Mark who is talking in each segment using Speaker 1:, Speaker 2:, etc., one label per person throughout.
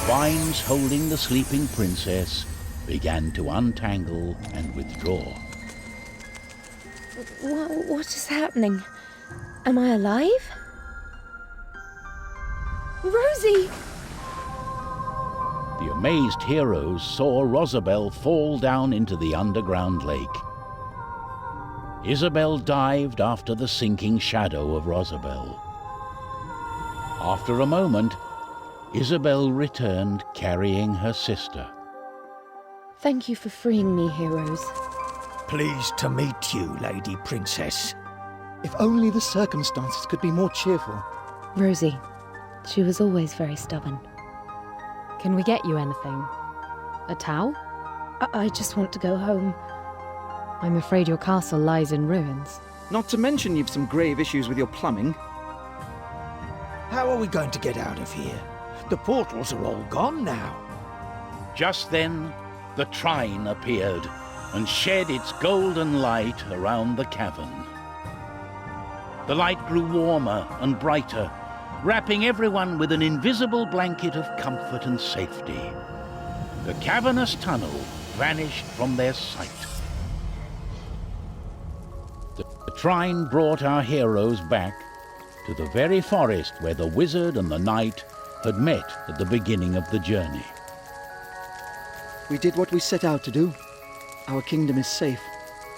Speaker 1: vines holding the sleeping princess began to untangle and withdraw.
Speaker 2: What is happening? Am I alive? Rosie!
Speaker 1: The amazed heroes saw Rosabelle fall down into the underground lake. Isabel dived after the sinking shadow of Rosabelle. After a moment, Isabel returned carrying her sister.
Speaker 2: Thank you for freeing me, heroes.
Speaker 3: Pleased to meet you, Lady Princess.
Speaker 4: If only the circumstances could be more cheerful.
Speaker 2: Rosie, she was always very stubborn.
Speaker 5: Can we get you anything? A towel?
Speaker 2: I just want to go home.
Speaker 5: I'm afraid your castle lies in ruins.
Speaker 4: Not to mention you've some grave issues with your plumbing.
Speaker 3: How are we going to get out of here? The portals are all gone now.
Speaker 1: Just then, the Trine appeared and shed its golden light around the cavern. The light grew warmer and brighter, wrapping everyone with an invisible blanket of comfort and safety. The cavernous tunnel vanished from their sight. The Trine brought our heroes back to the very forest where the wizard and the knight had met at the beginning of the journey.
Speaker 4: We did what we set out to do. Our kingdom is safe,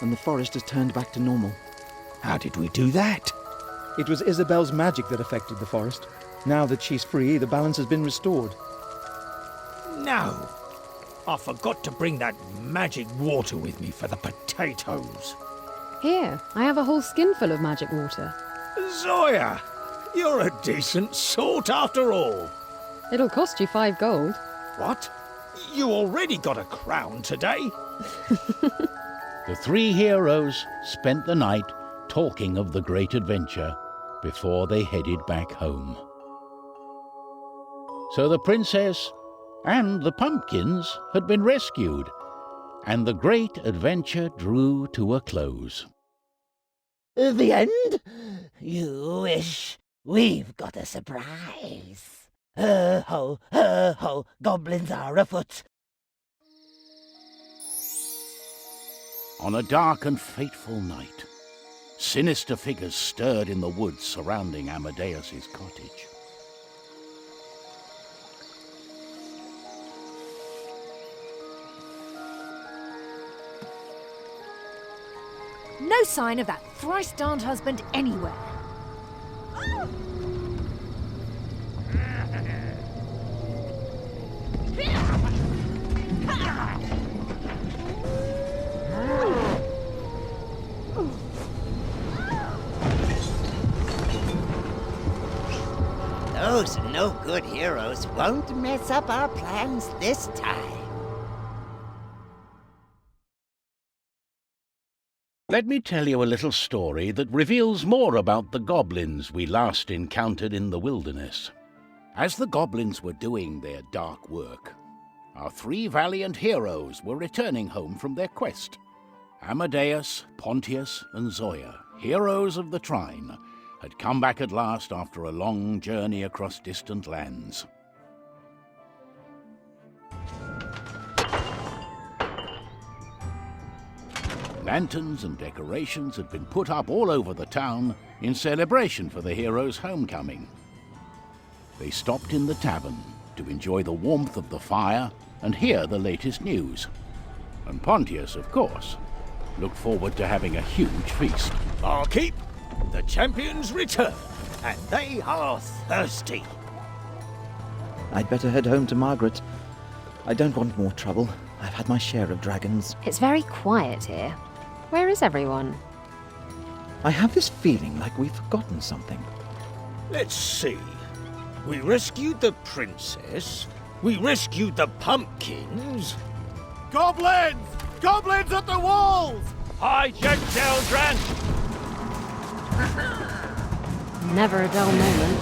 Speaker 4: and the forest has turned back to normal.
Speaker 3: How did we do that?
Speaker 4: It was Isabel's magic that affected the forest. Now that she's free, the balance has been restored.
Speaker 3: No. I forgot to bring that magic water with me for the potatoes.
Speaker 5: Here, I have a whole skinful of magic water.
Speaker 3: Zoya, you're a decent sort after all.
Speaker 5: It'll cost you 5 gold.
Speaker 3: What? You already got a crown today?
Speaker 1: The 3 heroes spent the night talking of the great adventure before they headed back home. So the princess and the pumpkins had been rescued, and the great adventure drew to a close.
Speaker 6: The end? You wish. We've got a surprise. Ho, goblins are afoot.
Speaker 1: On a dark and fateful night, sinister figures stirred in the woods surrounding Amadeus's cottage.
Speaker 7: No sign of that thrice-darned husband anywhere.
Speaker 6: Those no-good heroes won't mess up our plans this time.
Speaker 1: Let me tell you a little story that reveals more about the goblins we last encountered in the wilderness. As the goblins were doing their dark work, our 3 valiant heroes were returning home from their quest. Amadeus, Pontius, and Zoya, heroes of the Trine, had come back at last after a long journey across distant lands. Lanterns and decorations had been put up all over the town in celebration for the heroes' homecoming. They stopped in the tavern to enjoy the warmth of the fire and hear the latest news. And Pontius, of course, looked forward to having a huge feast.
Speaker 3: Barkeep, the champions return, and they are thirsty.
Speaker 4: I'd better head home to Margaret. I don't want more trouble. I've had my share of dragons.
Speaker 5: It's very quiet here. Where is everyone?
Speaker 4: I have this feeling like we've forgotten something.
Speaker 3: Let's see. We rescued the princess. We rescued the pumpkins.
Speaker 8: Goblins! Goblins at the walls!
Speaker 3: Hi, children!
Speaker 5: Never a dull moment.